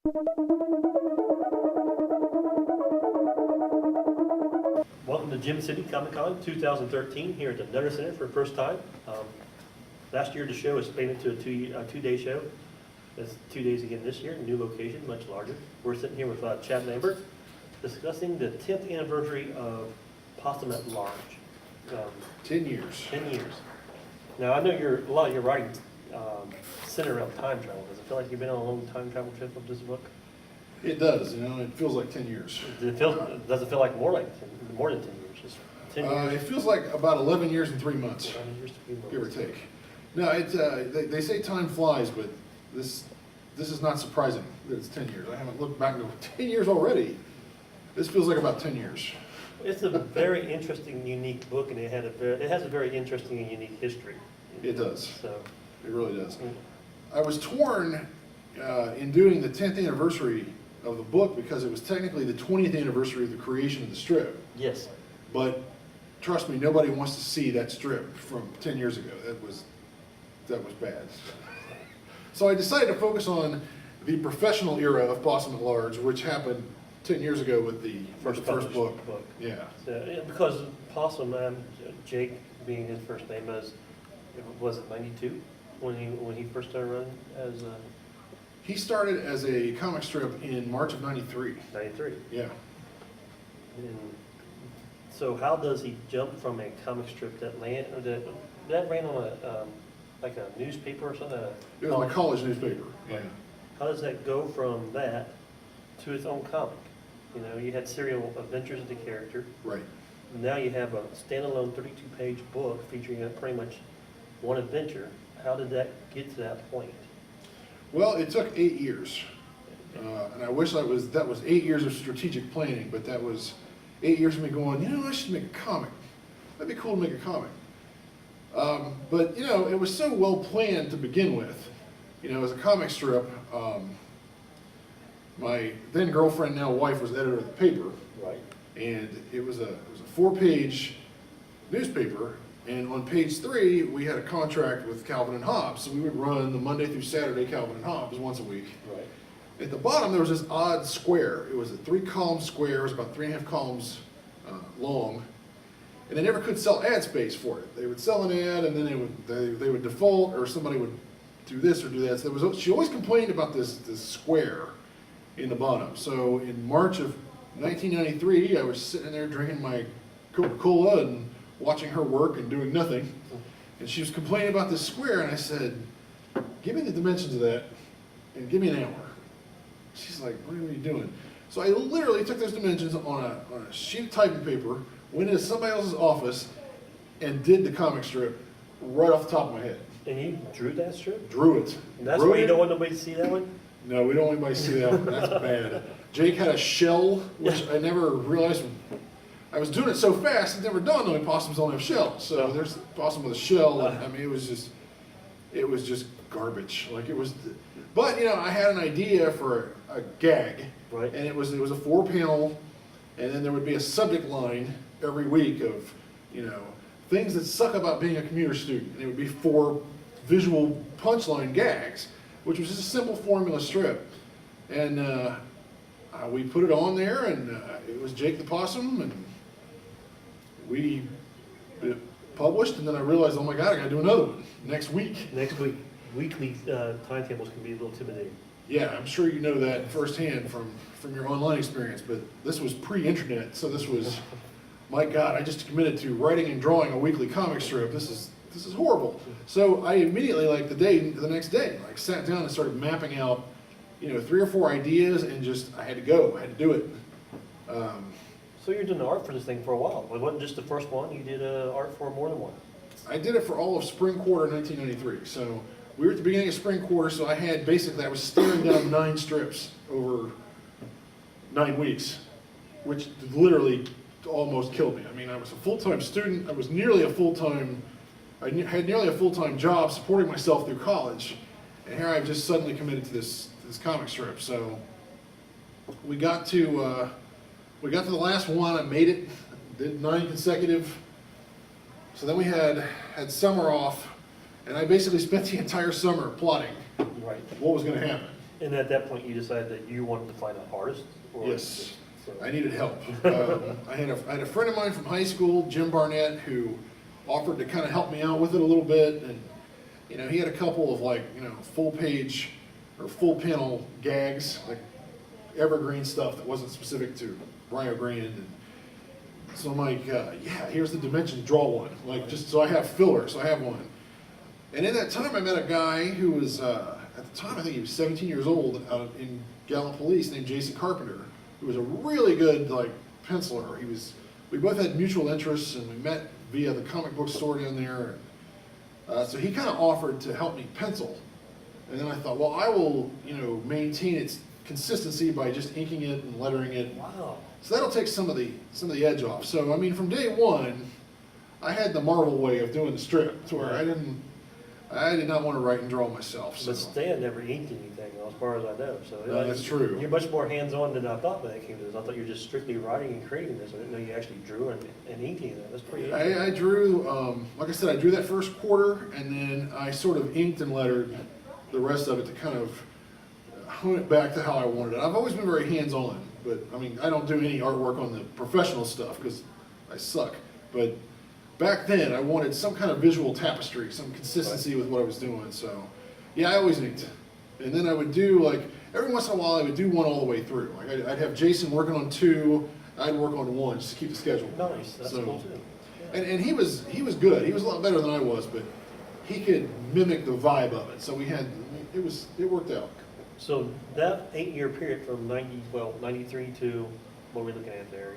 Welcome to Gym City Comic Con 2013 here at the Nutter Center for the first time. Last year the show was expanded to a two-day show. It's 2 days again this year, new location, much larger. We're sitting here with Chad Lambert discussing the 10th anniversary of Possum at Large. 10 years. 10 years. Now I know a lot of your writing centered around time travel. Does it feel like you've been on a long time travel trip with this book? It does, it feels like 10 years. Does it feel like more than 10 years? Just 10 years? It feels like about 11 years and 3 months, 11 years to 3 months. give or take. No, they say time flies, but this is not surprising that it's 10 years. I haven't looked back to 10 years already. This feels like about 10 years. It's a very interesting, unique book, and it has a very interesting and unique history. It does. So It really does. I was torn in doing the 10th anniversary of the book because it was technically the 20th anniversary of the creation of the strip. yes, But trust me, nobody wants to see that strip from 10 years ago. That was bad. So I decided to focus on the professional era of Possum at Large, which happened 10 years ago with the first book. Yeah. because Possum, Jake being his first name, was it 92 when he first started running as He started as a comic strip in March of 93. 93. Yeah. And so how does he jump from a comic strip that ran on like a newspaper or something? It was my college newspaper. Yeah. How does that go from that to its own comic? You had serial adventures of the character. Right. Now you have a standalone 32-page book featuring pretty much one adventure. How did that get to that point? Well, it took 8 years. And I wish that was 8 years of strategic planning, but that was 8 years of me going, I should make a comic. That'd be cool to make a comic. But, it was so well planned to begin with. As a comic strip, my then girlfriend, now wife, was editor of the paper. Right. And it was a 4-page newspaper. And on page 3, we had a contract with Calvin and Hobbes. So we would run the Monday through Saturday Calvin and Hobbes once a week. Right. At the bottom, there was this odd square. It was a 3-column square. It was about 3.5 columns long. And they never could sell ad space for it. They would sell an ad, and then they would default, or somebody would do this or do that. So she always complained about this square in the bottom. So in March of 1993, I was sitting there drinking my Coca-Cola and watching her work and doing nothing. And she was complaining about this square, and I said, give me the dimensions of that and give me an hour. She's like, what are you doing? So I literally took those dimensions on a sheet of typing paper, went into somebody else's office, and did the comic strip right off the top of my head. And you drew that strip? Drew it. And that's why you don't want nobody to see that one? No, we don't want anybody to see that one. That's bad. Jake had a shell, which I never realized. I was doing it so fast, it never dawned on me possums don't have shells. So there's possum with a shell, and I mean, it was just garbage. But I had an idea for a gag, Right. and it was a 4-panel, and then there would be a subject line every week of, things that suck about being a commuter student. And it would be 4 visual punchline gags, which was just a simple formula strip. And we put it on there, and it was Jake the Possum, and we published, and then I realized, oh my God, I gotta do another one next week. Next week, weekly timetables can be a little intimidating. Yeah, I'm sure you know that firsthand from your online experience, but this was pre-internet, so this was, my God, I just committed to writing and drawing a weekly comic strip. This is horrible. So I immediately, the next day, sat down and started mapping out, 3 or 4 ideas, and I had to go, I had to do it. So you're doing the art for this thing for a while. It wasn't just the first one, you did art for more than one. I did it for all of spring quarter 1993. So we were at the beginning of spring quarter, so I was staring down 9 strips over 9 weeks, which literally almost killed me. I mean, I was a full-time student. I had nearly a full-time job supporting myself through college, and here I've just suddenly committed to this comic strip. So we got to the last one. I made it. Did 9 consecutive. So then we had summer off, and I basically spent the entire summer plotting Right. what was going to happen. And at that point, you decided that you wanted to find an artist? Or Yes, so- I needed help. I had a friend of mine from high school, Jim Barnett, who offered to kind of help me out with it a little bit, and he had a couple of full page or full panel gags, like evergreen stuff that wasn't specific to Rio Grande. And so I'm like, yeah, here's the dimensions, draw one. Like, just so I have filler, so I have one. And in that time, I met a guy who was, at the time, I think he was 17 years old, out in Gallup Police, named Jason Carpenter, who was a really good, penciler. We both had mutual interests, and we met via the comic book store down there. So he kind of offered to help me pencil. And then I thought, well, I will, maintain its consistency by just inking it and lettering it. Wow. So that'll take some of the edge off. So, I mean, from day one, I had the Marvel way of doing the strip, to where I did not want to write and draw myself. So. But Stan never inked anything, as far as I know. So That's true. You're much more hands-on than I thought when it came to this. I thought you were just strictly writing and creating this. I didn't know you actually drew and inked anything. That's pretty interesting. I drew, like I said, I drew that first quarter, and then I sort of inked and lettered the rest of it to kind of hone it back to how I wanted it. I've always been very hands-on, but I mean, I don't do any artwork on the professional stuff because I suck. But back then, I wanted some kind of visual tapestry, some consistency with what I was doing. So, yeah, I always inked. And then I would do, every once in a while, I would do one all the way through. Like, I'd have Jason working on two, I'd work on one, just to keep the schedule. Nice, that's cool too. Yeah. And he was good. He was a lot better than I was, but he could mimic the vibe of it. So it worked out. So that 8-year period from 93 to, what we're looking at there?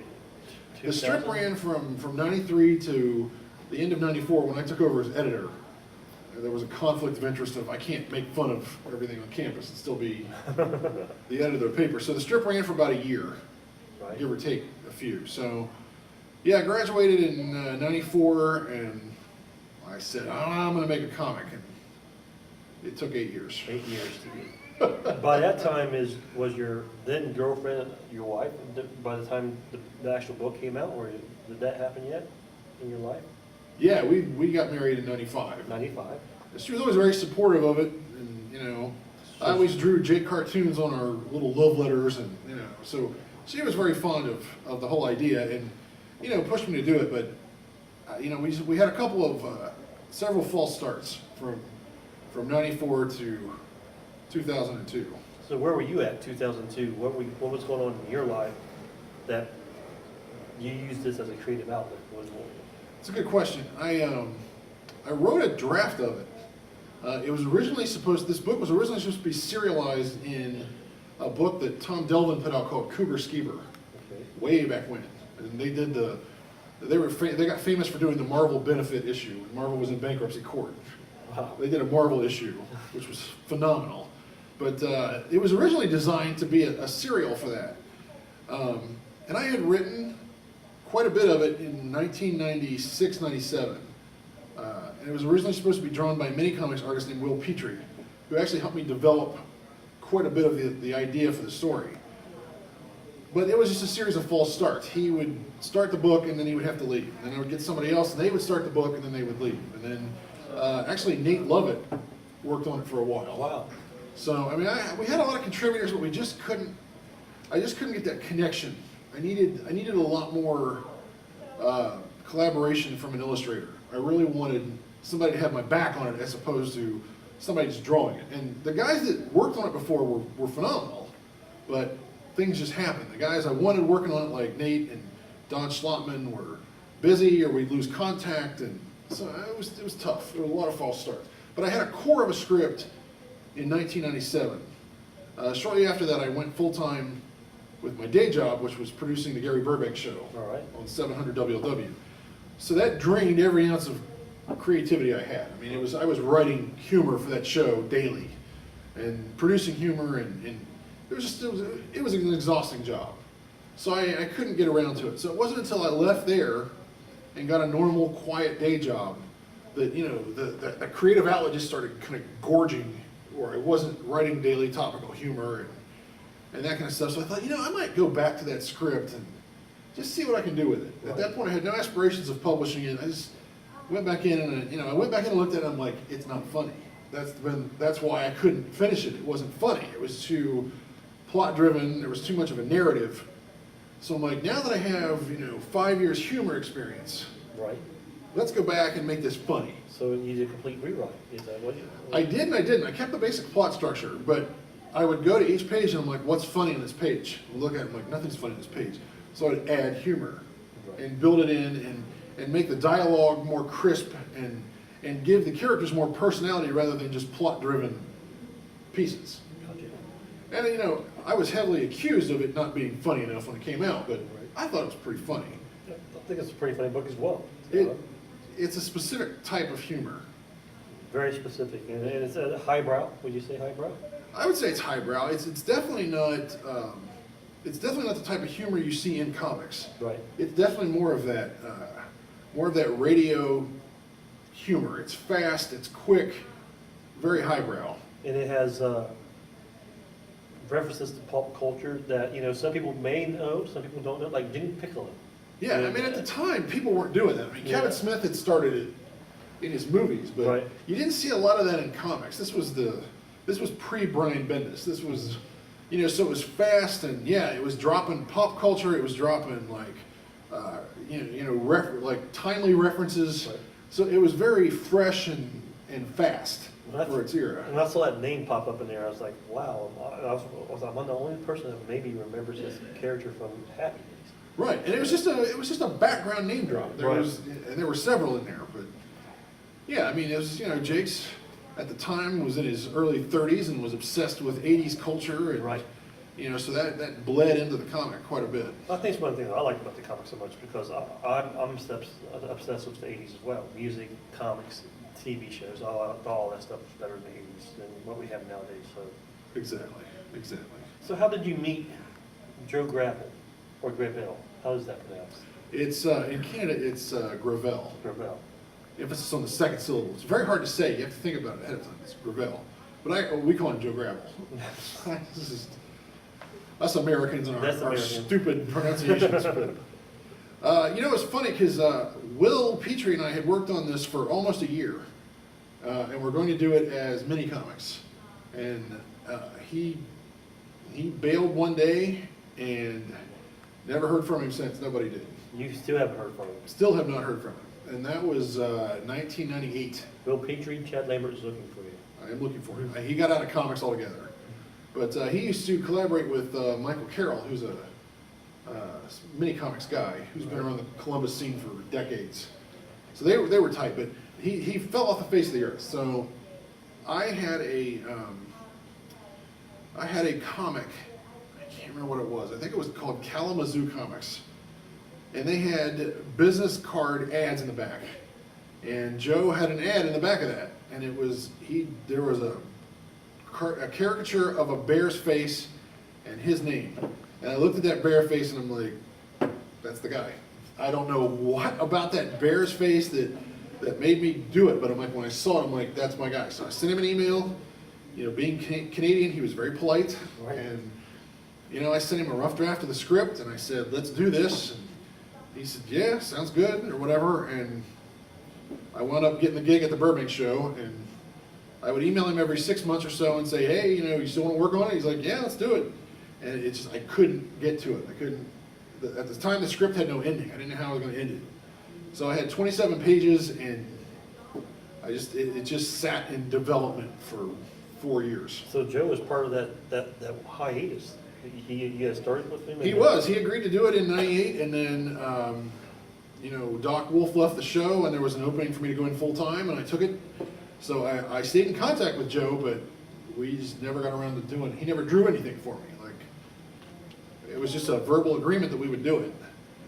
The strip 2000? ran from 93 to the end of 94 when I took over as editor. There was a conflict of interest of I can't make fun of everything on campus and still be the editor of the paper. So the strip ran for about a year, Right. give or take a few. So yeah, I graduated in 94 and I said, I'm going to make a comic. And it took 8 years. 8 years to get. By that time, was your then girlfriend your wife? By the time the actual book came out, or did that happen yet in your life? Yeah, we got married in 95. 95. She was always very supportive of it, and I always drew Jake cartoons on our little love letters, and so she was very fond of the whole idea, and pushed me to do it. But we had a couple of several false starts from 94 to 2002. So where were you at 2002? What was going on in your life that you used this as a creative outlet? It's a good question. I wrote a draft of it. This book was originally supposed to be serialized in a book that Tom Delvin put out called Cougar Skeever, Okay. way back when. And they got famous for doing the Marvel benefit issue when Marvel was in bankruptcy court. Wow. They did a Marvel issue, which was phenomenal. But it was originally designed to be a serial for that. And I had written quite a bit of it in 1996, 97. And it was originally supposed to be drawn by a mini-comics artist named Will Petrie, who actually helped me develop quite a bit of the idea for the story. But it was just a series of false starts. He would start the book, and then he would have to leave. And then I would get somebody else, and they would start the book, and then they would leave. And then actually Nate Lovett worked on it for a while. Wow. So, I mean, we had a lot of contributors, but I just couldn't get that connection. I needed a lot more collaboration from an illustrator. I really wanted somebody to have my back on it as opposed to somebody just drawing it. And the guys that worked on it before were phenomenal, but things just happened. The guys I wanted working on it, like Nate and Don Schlotman, were busy or we'd lose contact, and so it was tough. There were a lot of false starts. But I had a core of a script in 1997. Shortly after that, I went full-time with my day job, which was producing the Gary Burbank show All right. on 700 WLW. So that drained every ounce of creativity I had. I mean, I was writing humor for that show daily, and producing humor, and it was an exhausting job. So I couldn't get around to it. So it wasn't until I left there and got a normal, quiet day job that the creative outlet just started kind of gorging, where I wasn't writing daily topical humor and that kind of stuff. So I thought, I might go back to that script and just see what I can do with it. Right. At that point, I had no aspirations of publishing it. I just went back in and I went back in and looked at it and I'm like, it's not funny. That's why I couldn't finish it. It wasn't funny. It was too plot driven. There was too much of a narrative. So I'm like, now that I have 5 years humor experience, Right. let's go back and make this funny. So you did a complete rewrite. Is that what you? I did and I didn't. I kept the basic plot structure, but I would go to each page and I'm like, what's funny on this page? I look at it, I'm like, nothing's funny on this page. So I'd add humor and build it in and make the dialogue more crisp and give the characters more personality rather than just plot-driven pieces. Gotcha. And I was heavily accused of it not being funny enough when it came out, but I thought it was pretty funny. I think it's a pretty funny book as well. It's a specific type of humor. Very specific, and it's a highbrow. Would you say highbrow? I would say it's highbrow. It's definitely not. It's definitely not the type of humor you see in comics. Right. It's definitely more of that radio humor. It's fast. It's quick. Very highbrow. And it has references to pop culture that some people may know, some people don't know, like Jimmy Piccolo. Yeah, I mean, at the time, people weren't doing that. I mean, Kevin Smith had started it in his movies, but you didn't see a lot of that in comics. This was pre-Brian Bendis. This was, so it was fast and it was dropping pop culture. It was dropping like timely references. Right. So it was very fresh and fast for its era. And I saw that name pop up in there. I was like, wow. I'm the only person that maybe remembers this character from Happy Days. Right, and it was just a background name drop. There were several in there, but yeah, I mean, it was Jake's at the time was in his early 30s and was obsessed with 80s culture, and so that bled into the comic quite a bit. I think it's one thing that I like about the comics so much because I'm obsessed with the 80s as well. Music, comics, TV shows, all that stuff is better in the 80s than what we have nowadays. So Exactly. So how did you meet Joe Gravel or Gravel? How is that pronounced? It's in Canada. It's Gravel. Gravel. Emphasis on the second syllable. It's very hard to say. You have to think about it ahead of time. It's Gravel, but we call him Joe Gravel. Us Americans and our stupid pronunciations. But, it's funny because Will Petrie and I had worked on this for almost a year, and we're going to do it as mini comics. And he bailed one day and never heard from him since. Nobody did. You still haven't heard from him? Still have not heard from him. And that was 1998. Bill Petrie, Chad Lambert is looking for you. I am looking for him. He got out of comics altogether. But he used to collaborate with Michael Carroll, who's a mini comics guy who's been around the Columbus scene for decades. So they were tight, but he fell off the face of the earth. So I had a comic. I can't remember what it was. I think it was called Kalamazoo Comics. And they had business card ads in the back. And Joe had an ad in the back of that. And there was a caricature of a bear's face and his name. And I looked at that bear face and I'm like, that's the guy. I don't know what about that bear's face that made me do it, but I'm like, when I saw it, I'm like, that's my guy. So I sent him an email. Being Canadian, he was very polite. Right. And, I sent him a rough draft of the script and I said, let's do this. And he said, yeah, sounds good, or whatever. And I wound up getting the gig at the Burbank show, and I would email him every 6 months or so and say, hey, you still want to work on it? He's like, yeah, let's do it. And it's just, I couldn't get to it. At the time, the script had no ending. I didn't know how I was going to end it. So I had 27 pages, and it just sat in development for 4 years. So Joe was part of that hiatus. You guys started with him? He was. He agreed to do it in '98, and then, Doc Wolf left the show, and there was an opening for me to go in full time, and I took it. So I stayed in contact with Joe, but we just never got around to doing it. He never drew anything for me. It was just a verbal agreement that we would do it.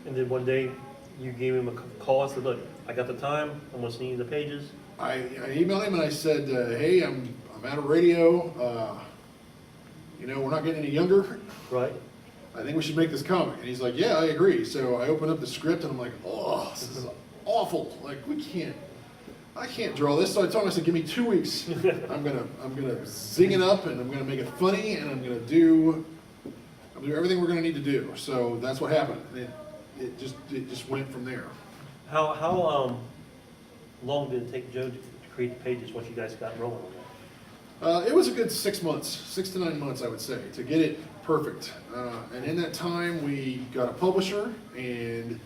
And then one day you gave him a call and said, look, I got the time, I'm going to send you the pages. I emailed him and I said, hey, I'm out of radio. We're not getting any younger. Right. I think we should make this comic. And he's like, yeah, I agree. So I opened up the script and I'm like, oh, this is awful. I can't draw this. So I told him, I said, give me 2 weeks. I'm gonna zing it up and I'm gonna make it funny and I'm gonna do everything we're gonna need to do. So that's what happened. And it just went from there. How long did it take Joe to create the pages once you guys got rolling on that? It was a good 6 months, 6 to 9 months, I would say, to get it perfect. And in that time, we got a publisher, and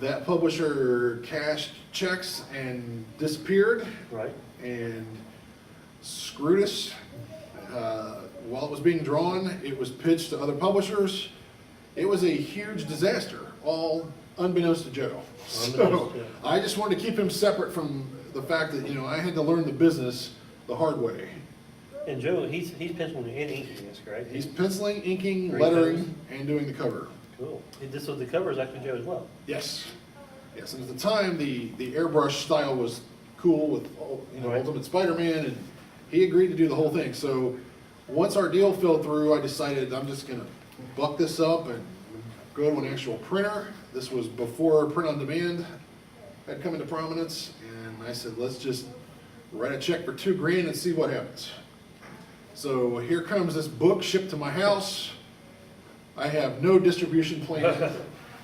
that publisher cashed checks and disappeared Right. and screwed us. While it was being drawn, it was pitched to other publishers. It was a huge disaster, all unbeknownst to Joe. So Unbeknownst, yeah. I just wanted to keep him separate from the fact that, I had to learn the business the hard way. And Joe, he's penciling and inking this, correct? He's penciling, inking, Great lettering, covers. and doing the cover. Cool. This was the cover is actually Joe as well. Yes. Yes, and at the time, the airbrush style was cool with, Right. Ultimate Spider-Man, and he agreed to do the whole thing. So once our deal fell through, I decided I'm just gonna buck this up and go to an actual printer. This was before print on demand had come into prominence, and I said, let's just write a check for $2,000 and see what happens. So here comes this book shipped to my house. I have no distribution plan.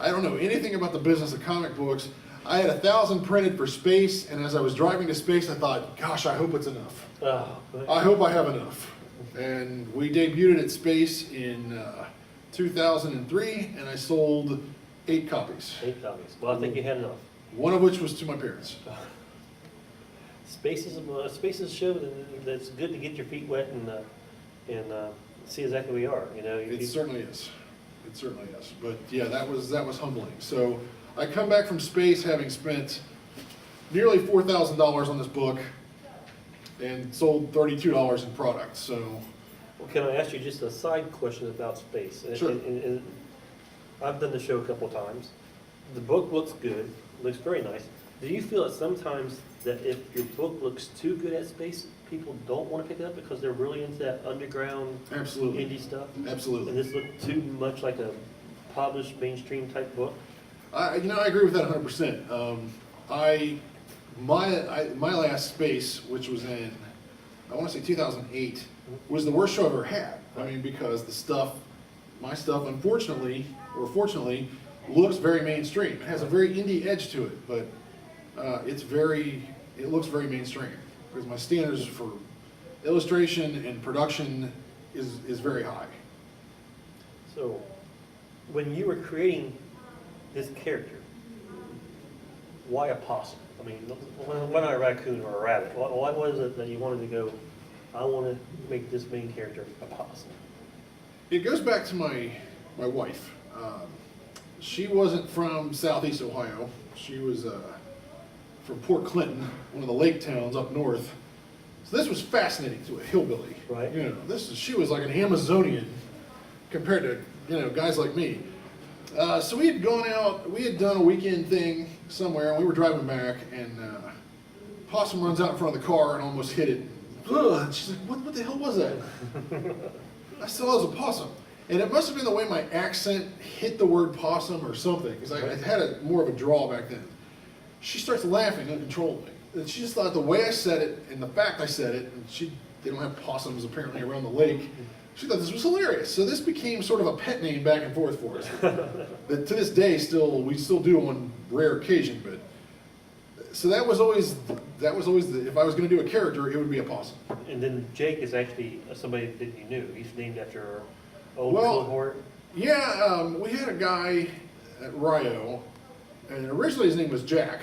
I don't know anything about the business of comic books. I had 1,000 printed for space, and as I was driving to space, I thought, gosh, I hope it's enough. Oh, good. I hope I have enough. And we debuted it at Space in 2003, and I sold 8 copies, 8 copies. Well, I think you had enough. one of which was to my parents. Space is a show that's good to get your feet wet and see exactly where you are. It certainly is. It certainly is. But yeah, that was humbling. So I come back from Space having spent nearly $4,000 on this book and sold $32 in product. So Well, can I ask you just a side question about space? Sure. And I've done the show a couple times. The book looks good, looks very nice. Do you feel that sometimes that if your book looks too good at space, people don't want to pick it up because they're really into that underground absolutely, indie stuff? absolutely. And this looked too much like a published mainstream type book? I agree with that 100%. My last Space, which was in, I want to say 2008, was the worst show I've ever had. I mean, because my stuff, unfortunately, or fortunately, looks very mainstream. It has a very indie edge to it, but it looks very mainstream. Because my standards for illustration and production is very high. So, when you were creating this character, why a possum? I mean, why not a raccoon or a rabbit? Why was it that you wanted to go, I want to make this main character a possum? It goes back to my wife. She wasn't from Southeast Ohio. She was from Port Clinton, one of the lake towns up north. So this was fascinating to a hillbilly. Right. She was like an Amazonian compared to guys like me. So we had gone out, we had done a weekend thing somewhere, and we were driving back, and Possum runs out in front of the car and almost hit it. Ugh, and she's like, what the hell was that? I said, oh, it was a possum. And it must have been the way my accent hit the word possum or something, because I had more of a drawl back then. She starts laughing uncontrollably. And she just thought the way I said it and the fact I said it, and they don't have possums apparently around the lake, she thought this was hilarious. So this became sort of a pet name back and forth for us. That to this day, we still do on rare occasion, but so that was always if I was going to do a character, it would be a possum. And then Jake is actually somebody that you knew. He's named after old Well, cohort. Yeah, we had a guy at Rio, and originally his name was Jack.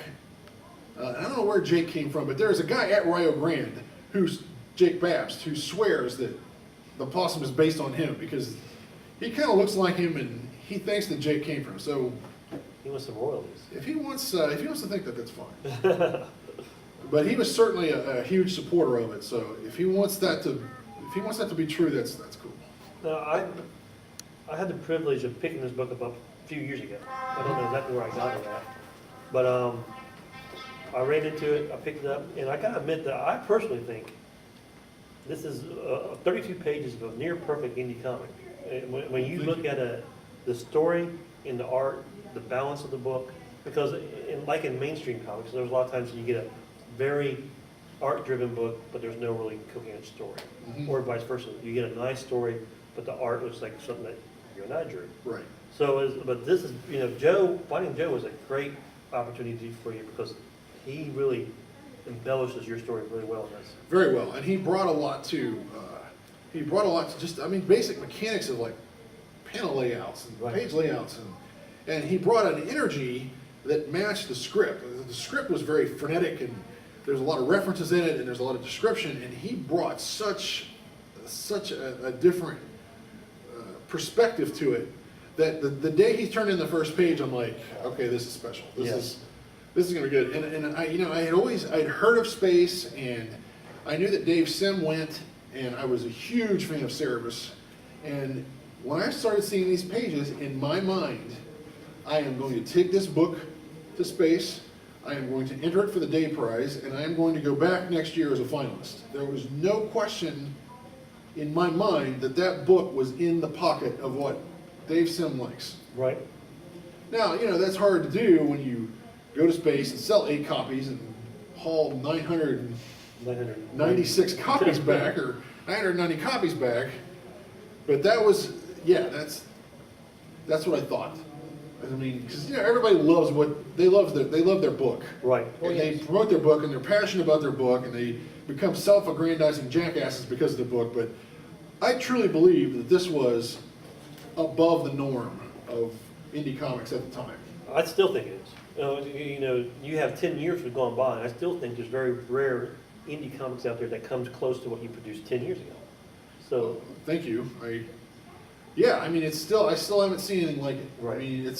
I don't know where Jake came from, but there's a guy at Rio Grande who's Jake Babst, who swears that the possum is based on him because he kind of looks like him, and he thinks that Jake came from him. So He wants some royalties. if he wants to think that, that's fine. But he was certainly a huge supporter of it. So if he wants that to be true, that's cool. Now, I had the privilege of picking this book up a few years ago. I don't know exactly where I got it at, but I ran into it, I picked it up, and I gotta admit that I personally think this is 32 pages of a near perfect indie comic. When you look at the story and the art, the balance of the book, because like in mainstream comics, there's a lot of times you get a very art-driven book, but there's no really coherent story, or vice versa. You get a nice story, but the art looks like something that you and I drew. Right. But this is, Joe, finding Joe was a great opportunity for you because he really embellishes your story really well in this. Very well, and he brought a lot to just, I mean, basic mechanics of like panel layouts and Right. page layouts, and he brought an energy that matched the script. The script was very frenetic, and there's a lot of references in it, and there's a lot of description, and he brought such a different perspective to it that the day he turned in the first page, I'm like, okay, this is special. This is gonna be good. And I'd heard of Space, and I knew that Dave Sim went, and I was a huge fan of Cerebus. And when I started seeing these pages, in my mind, I am going to take this book to Space, I am going to enter it for the Day Prize, and I am going to go back next year as a finalist. There was no question in my mind that that book was in the pocket of what Dave Sim likes. Right. Now, that's hard to do when you go to Space and sell 8 copies and haul 996 copies back, or 990 copies back. But that was, that's what I thought. I mean, because everybody loves they love their book. Right. And they promote their book, and they're passionate about their book, and they become self-aggrandizing jackasses because of the book. But I truly believe that this was above the norm of indie comics at the time. I still think it is. You have 10 years have gone by, and I still think there's very rare indie comics out there that comes close to what you produced 10 years ago. So, Thank you. I still haven't seen anything like it. Right. I mean,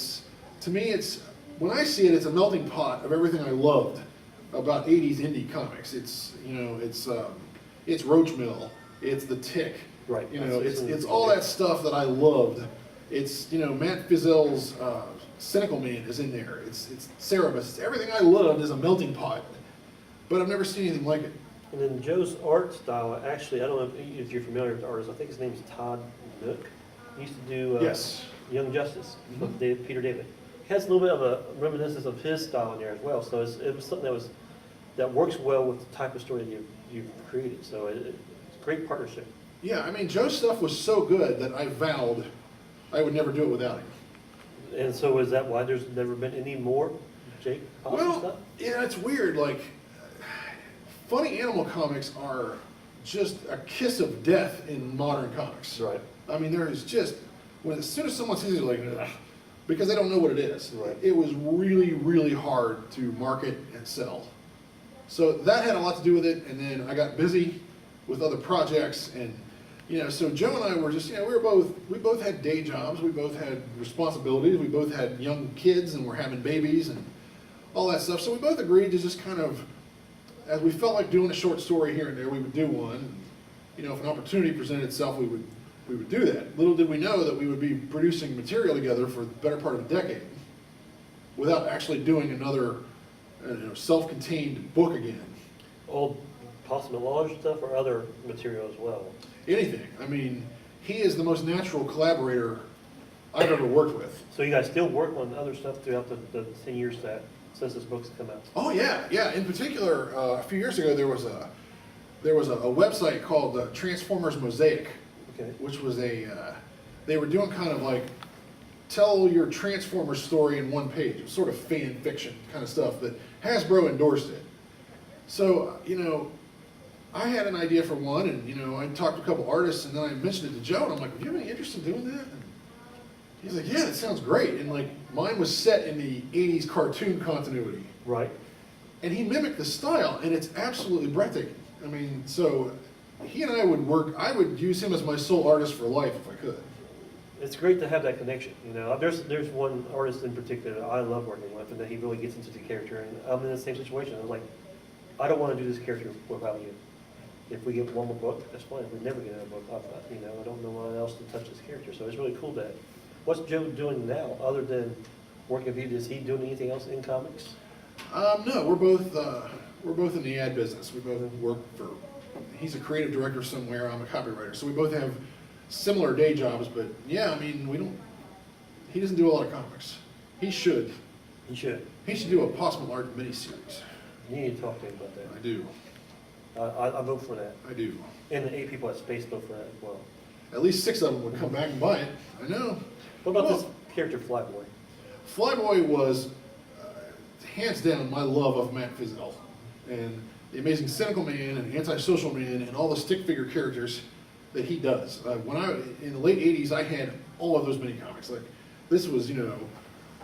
to me, when I see it, it's a melting pot of everything I loved about 80s indie comics. It's Roachmill, it's The Tick. right. It's all that stuff that I loved. It's, Matt Fiesel's Cynical Man is in there. It's Cerebus. Everything I loved is a melting pot. But I've never seen anything like it. And then Joe's art style, actually, I don't know if you're familiar with the artist, I think his name is Todd Nook. He used to do Yes. Young Justice with Mhm. Peter David. He has a little bit of a reminiscence of his style in there as well. So it was something that works well with the type of story that you've created. So it's a great partnership. Yeah, I mean, Joe's stuff was so good that I vowed I would never do it without him. And so is that why there's never been any more Jake Possum stuff? Well, it's weird. Like, funny animal comics are just a kiss of death in modern comics. Right. I mean, there is just, as soon as someone sees it, like, ugh, because they don't know what it is. Right. It was really, really hard to market and sell. So that had a lot to do with it, and then I got busy with other projects, and so Joe and I were just, we both had day jobs, we both had responsibilities, we both had young kids, and we're having babies and all that stuff. So we both agreed to just kind of, as we felt like doing a short story here and there, we would do one. If an opportunity presented itself, we would do that. Little did we know that we would be producing material together for the better part of a decade without actually doing another self-contained book again. Old Possum at Large stuff or other material as well? Anything. I mean, he is the most natural collaborator I've ever worked with. So you guys still work on other stuff throughout the 10 years since this book's come out? Oh yeah. In particular, a few years ago there was a website called Transformers Mosaic, Okay. which was they were doing kind of like tell your Transformers story in one page. It was sort of fan fiction kind of stuff that Hasbro endorsed it. So I had an idea for one, and I talked to a couple artists, and then I mentioned it to Joe, and I'm like, "Do you have any interest in doing that?" And he's like, "Yeah, that sounds great." And like mine was set in the '80s cartoon continuity, Right. and he mimicked the style, and it's absolutely breathtaking. I mean, so he and I would work. I would use him as my sole artist for life if I could. It's great to have that connection. There's one artist in particular that I love working with, and that he really gets into the character. And I'm in the same situation. I'm like, I don't want to do this character without you. If we get one more book, that's fine. If we never get another book, I don't know anyone else to touch this character. So it's really cool that. What's Joe doing now, other than working with you? Is he doing anything else in comics? No, we're both in the ad business. We both work for. He's a creative director somewhere. I'm a copywriter, so we both have similar day jobs. But yeah, I mean, we don't. He doesn't do a lot of comics. He should. He should. He should do a Possum art miniseries. You need to talk to him about that. I do. I vote for that. I do. And the 8 people at Space vote for that as well. At least 6 of them would come back and buy it. I know. What about Well, this character, Flyboy? Flyboy was hands down my love of Matt Fiesel, and the amazing cynical man and antisocial man and all the stick figure characters that he does. In the late 80s, I had all of those mini comics. Like, this was,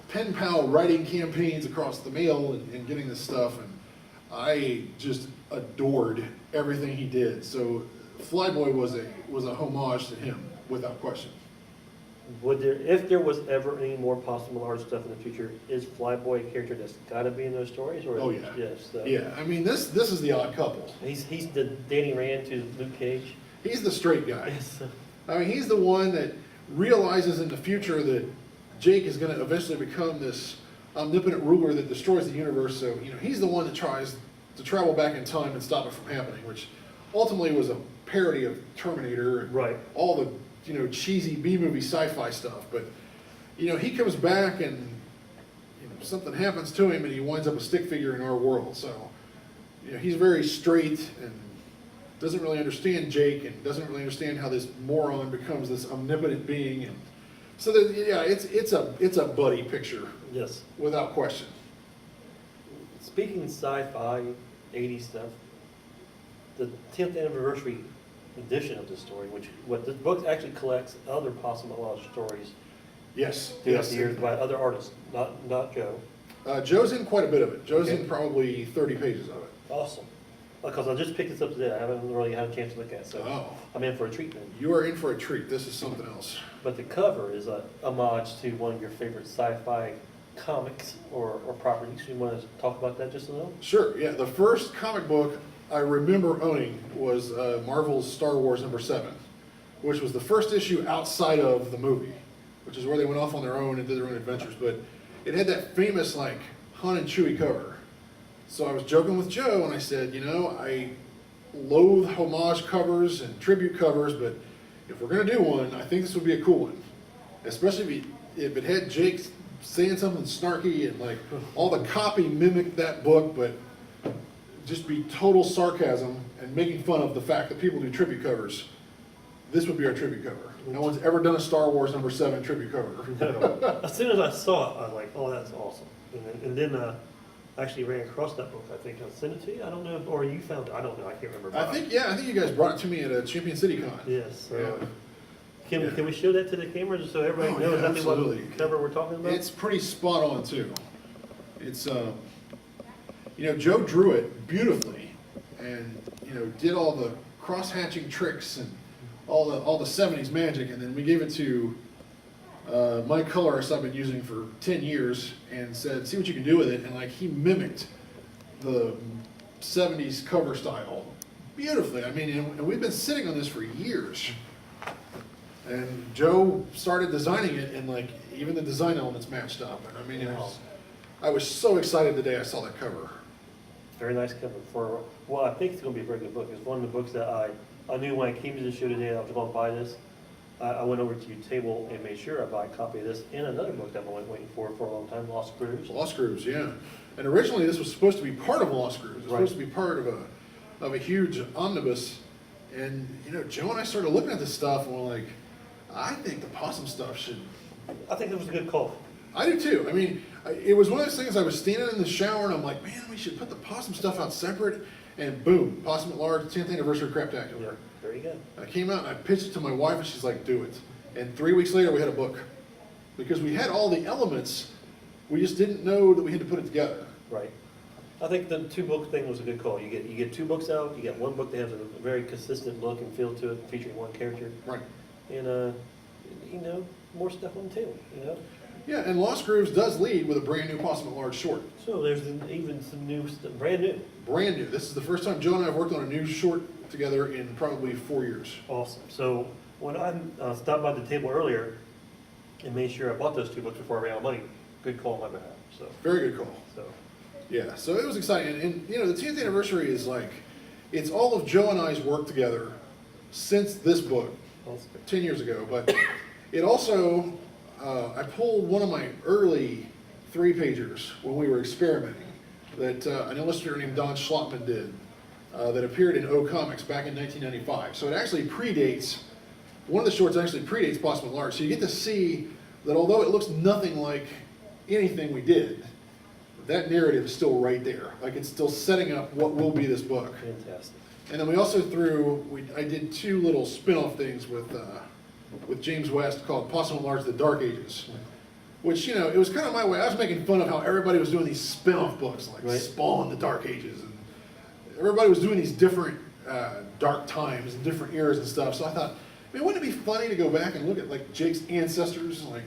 pen pal writing campaigns across the mail and getting this stuff, and I just adored everything he did. So Flyboy was a homage to him, without question. If there was ever any more Possum Large stuff in the future, is Flyboy a character that's got to be in those stories? Or Oh, yeah. Yes. Yeah, I mean, this is the odd couple. He's the Danny Rand to Luke Cage. He's the straight guy. Yes. I mean, he's the one that realizes in the future that Jake is going to eventually become this omnipotent ruler that destroys the universe. So, he's the one that tries to travel back in time and stop it from happening, which ultimately was a parody of Terminator and Right. all the, cheesy B-movie sci-fi stuff. But, he comes back and, something happens to him and he winds up a stick figure in our world. So, he's very straight and doesn't really understand Jake and doesn't really understand how this moron becomes this omnipotent being. And so, it's a buddy picture, Yes. without question. Speaking sci-fi, 80s stuff, the 10th anniversary edition of this story, what the book actually collects other Possum Lodge stories Yes. throughout the years by other artists, not Joe. Joe's in quite a bit of it. Joe's Okay. in probably 30 pages of it. Awesome. Because I just picked this up today. I haven't really had a chance to look at it, so Oh. I'm in for a treat then. You are in for a treat. This is something else. But the cover is a homage to one of your favorite sci-fi comics or properties. You want to talk about that just a little? Sure, yeah. The first comic book I remember owning was Marvel's Star Wars #7, which was the first issue outside of the movie, which is where they went off on their own and did their own adventures. But it had that famous, Han and Chewie cover. So I was joking with Joe and I said, I loathe homage covers and tribute covers, but if we're going to do one, I think this would be a cool one. Especially if it had Jake saying something snarky and all the copy mimicked that book, but just be total sarcasm and making fun of the fact that people do tribute covers. This would be our tribute cover. No one's ever done a Star Wars #7 tribute cover. No. As soon as I saw it, I was like, oh, that's awesome. And then I actually ran across that book. I think I sent it to you. I don't know, or you found it. I don't know. I can't remember. I think you guys brought it to me at a Champion City Con. Yes. Yeah. Can we show that to the camera just so everybody knows exactly absolutely. what cover we're talking about? It's pretty spot on too. It's Joe drew it beautifully, and did all the cross hatching tricks and all the 70s magic, and then we gave it to my colorist I've been using for 10 years and said, see what you can do with it, and he mimicked the 70s cover style beautifully. I mean, and we've been sitting on this for years. And Joe started designing it, and even the design elements matched up. And I mean, I was so excited the day I saw that cover. Very nice cover I think it's going to be a very good book. It's one of the books that I knew when I came to the show today I was going to buy this. I went over to your table and made sure I buy a copy of this and another book that I've been waiting for a long time, Lost Grooves. Lost Grooves, yeah. And originally this was supposed to be part of Lost Grooves. It was supposed to be part of a huge omnibus. And Joe and I started looking at this stuff and we're like, I think the Possum stuff should. I think it was a good call. I do too. I mean, it was one of those things. I was standing in the shower and I'm like, man, we should put the Possum stuff out separate. And boom, Possum at Large, 10th anniversary craptacular. Yeah, there you go. I came out and I pitched it to my wife and she's like, do it. And 3 weeks later we had a book. Because we had all the elements, we just didn't know that we had to put it together. Right. I think the 2-book thing was a good call. You get 2 books out, you get one book that has a very consistent look and feel to it, featuring one character. Right. And more stuff on the table, Yeah, and Lost Grooves does lead with a brand new Possum at Large short. So there's even some new stuff, brand new. Brand new. This is the first time Joe and I have worked on a new short together in probably 4 years. Awesome. So when I stopped by the table earlier and made sure I bought those 2 books before I ran out of money, good call on my behalf. So Very good call. so Yeah, so it was exciting. And the 10th anniversary is it's all of Joe and I's work together since this book, that's good. 10 years ago. But it also, I pulled one of my early 3-pagers when we were experimenting that an illustrator named Don Schlotman did that appeared in O Comics back in 1995. So it actually predates, one of the shorts actually predates Possum at Large. So you get to see that although it looks nothing like anything we did, that narrative is still right there. Like, it's still setting up what will be this book. Fantastic. And then we also I did 2 little spin-off things with James West called Possum at Large, The Dark Ages. Which, you know, it was kind of my way. I was making fun of how everybody was doing these spin-off books, like Right. Spawn, The Dark Ages. And everybody was doing these different dark times and different eras and stuff. So I thought, man, wouldn't it be funny to go back and look at, like, Jake's ancestors? Like,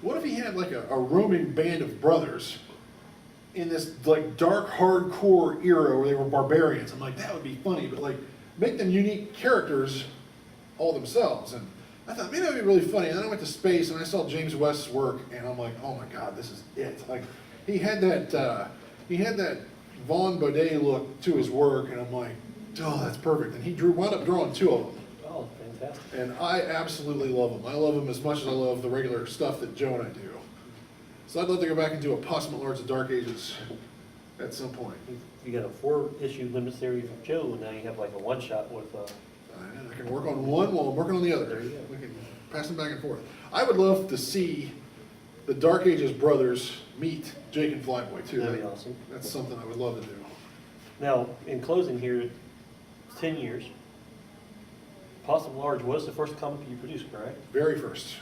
what if he had, like, a roaming band of brothers in this, like, dark, hardcore era where they were barbarians? I'm like, that would be funny, but, like, make them unique characters all themselves. And I thought, maybe that would be really funny. And then I went to space and I saw James West's work, and I'm like, oh my God, this is it. Like, he had that Vaughn Baudet look to his work, and I'm like, oh, that's perfect. And he wound up drawing 2 of them. Oh, fantastic. And I absolutely love them. I love them as much as I love the regular stuff that Joe and I do. So I'd love to go back and do a Possum at Large, The Dark Ages at some point. You got a 4-issue limit series with Joe, and now you have like a one-shot with, I can work on one while I'm working on the other. There you go. We can pass them back and forth. I would love to see the Dark Ages brothers meet Jake and Flyboy too. that'd be awesome. That's something I would love to do. Now, in closing here, 10 years, Possum Large was the first comic you produced, correct? Very first.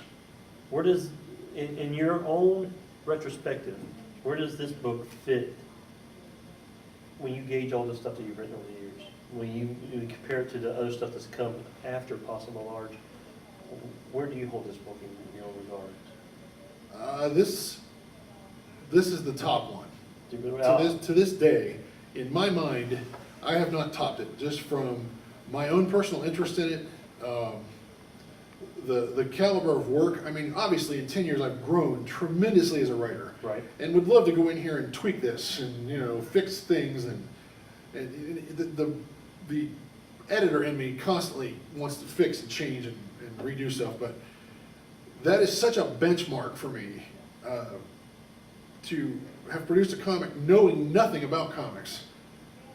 Where does, in your own retrospective, where does this book fit when you gauge all the stuff that you've written over the years? When you compare it to the other stuff that's come after Possum Large, where do you hold this book in your own regards? This is the top one. Well, To this day, in my mind, I have not topped it, just from my own personal interest in it, the caliber of work. I mean, obviously in 10 years I've grown tremendously as a writer. Right. And would love to go in here and tweak this and, you know, fix things, and the editor in me constantly wants to fix and change and redo stuff, but that is such a benchmark for me to have produced a comic knowing nothing about comics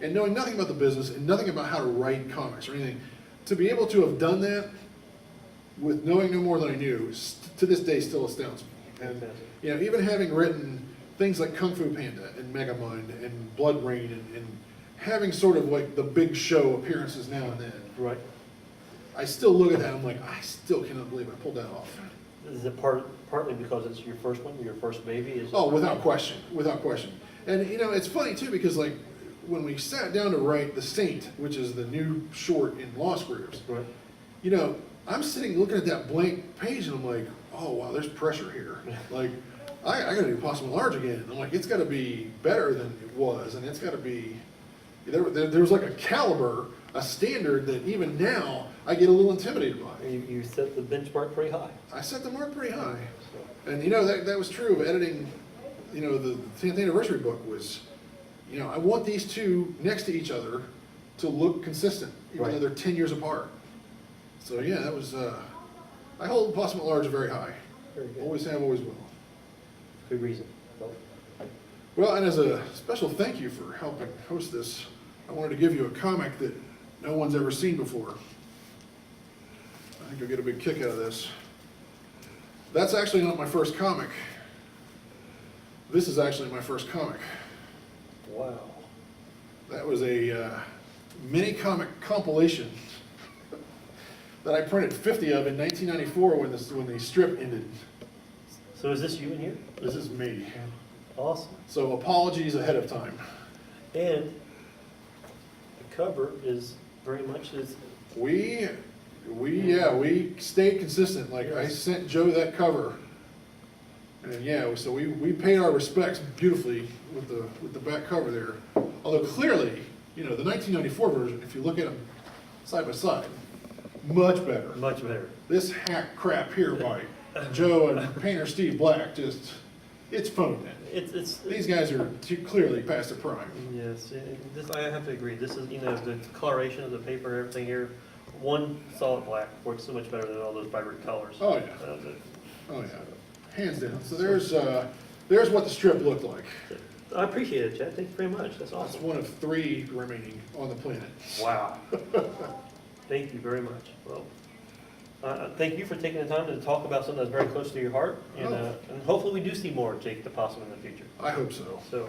and knowing nothing about the business and nothing about how to write comics or anything. To be able to have done that with knowing no more than I knew, to this day still astounds me. And Fantastic. you know, even having written things like Kung Fu Panda and Megamind and Blood Rain and having sort of like the big show appearances now and then, Right. I still look at that and I'm like, I still cannot believe I pulled that off. Is it partly because it's your first one, your first baby? Is it? Oh, without question, without question. And you know, it's funny too, because like when we sat down to write The Saint, which is the new short in Lost Grooves, Right. you know, I'm sitting looking at that blank page and I'm like, oh wow, there's pressure here. Like, I gotta do Possum at Large again. I'm like, it's gotta be better than it was, and it's gotta be, there was like a caliber, a standard that even now I get a little intimidated by. You set the benchmark pretty high. I set the mark pretty high. So, And you know, that was true of editing, you know, the 10th anniversary book was, you know, I want these two next to each other to look consistent, even Right. though they're 10 years apart. So yeah, that was, I hold Possum at Large very high. very good. Always have, always will. Good reason. Well, Well, and as a special thank you for helping host this, I wanted to give you a comic that no one's ever seen before. I think you'll get a big kick out of this. That's actually not my first comic. This is actually my first comic. wow. That was a mini comic compilation that I printed 50 of in 1994 when the strip ended. So is this you in here? This is me. Awesome. So apologies ahead of time. And the cover is very much as We stayed consistent. Like, I sent Joe that cover. And yeah, so we paid our respects beautifully with the back cover there. Although clearly, you know, the 1994 version, if you look at them side by side, much better. much better. This hack crap here by Joe and painter Steve Black, just, it's phoned in. It's These guys are clearly past their prime. yes. This I have to agree. This is, you know, the coloration of the paper, everything here. One solid black works so much better than all those vibrant colors. Oh, yeah. Oh, yeah. Hands down. So there's what the strip looked like. I appreciate it, Chad. Thank you very much. That's It's awesome. one of 3 remaining on the planet. Wow. Thank you very much. Well, thank you for taking the time to talk about something that's very close to your heart, and hopefully we do see more of Jake the Possum in the future. I hope so. So,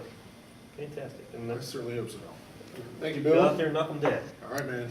Fantastic. And I certainly hope so. Thank you, go out Bill. there and knock them dead. All right, man.